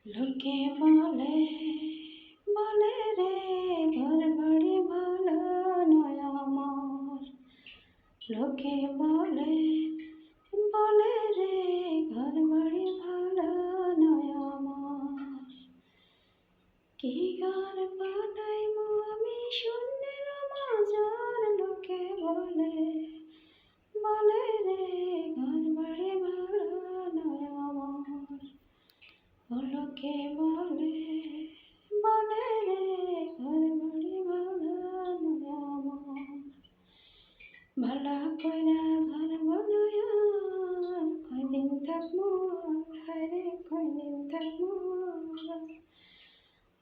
লোকে বলে বলে রে ঘর বাড়ি ভালো নয় আমার। লোকে বলে বলে রে ঘর বাড়ি ভালো নয় আমার। কি গান বানাইমু আমি শূন্যের মাঝার। লোকে বলে বলে রে ঘর বাড়ি ভালো নয় আমার। লোকে বলে বলে রে ঘর বাড়ি ভালো নয় আমার। ভালা কইরা ঘর বানায়া কয়দিন থাকবো হায়রে কয়দিন থাকবো।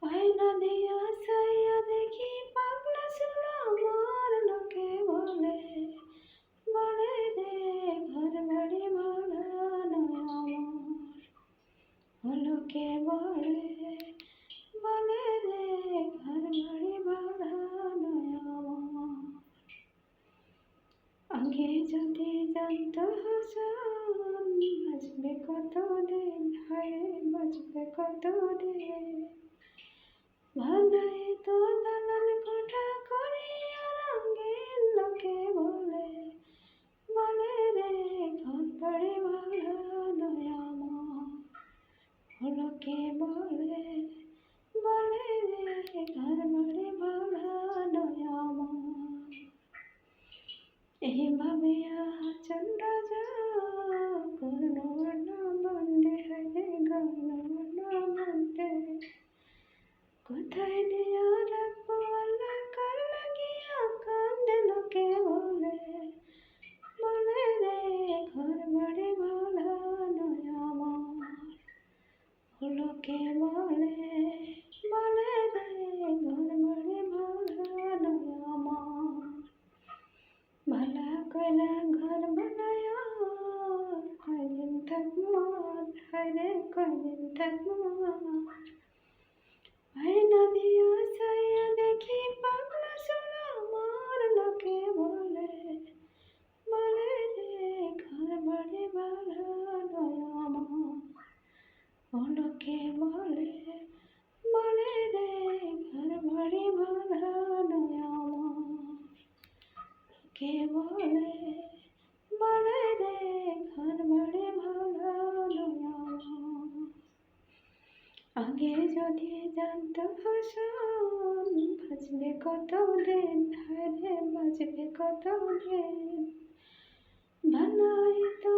আয়না দিয়া চাইয়া দেখি পাগলা ছোড়া আমার। লোকে বলে বলে রে ঘর বাড়ি ভালো নয় আমার। লোকে বলে বলে রে ঘর বাড়ি ভালো নয় আমার। আগে যদি জানতো হাসান বাঁচবে কতদিন হায় বাঁচবে কতদিন। ভালাই তো দালান কোঠা করিয়া রঙিন। লোকে বলে বলে রে ঘর বাড়ি ভালো নয় আমার। লোকে বলে বলে রে ঘর বাড়ি ভালো নয় আমার। এইভাবে চন্দ্রা যা করুণা বন্দে হরে গৌরবর্ণ বন্দে। কোথায় নিয়ে রাখবো আল্লাহ কার লাগিয়া কান্দে। লোকে বলে বলে রে ঘর বাড়ি ভালো নয় আমার। লোকে বলে বলে রে ঘর বাড়ি ভালো নয় আমার। ভালা কইরা ঘর বানায়া কয়দিন থাকবো হায়রে কয়দিন থাকবো। আয়না দিয়া চাইয়া দেখি পাগলা ছোড়া আমার। লোকে বলে বলে রে ঘর বাড়ি ভালো নয় আমার। লোকে বলে বলে রে ঘর বাড়ি ভালো নয় আমার। লোকে বলে বলে রে ঘর বাড়ি ভালো নয় আমার। আগে যদি জানতো হাসান বাঁচবে কতদিন হায়রে বাঁচবে কতদিন। ভালাই তো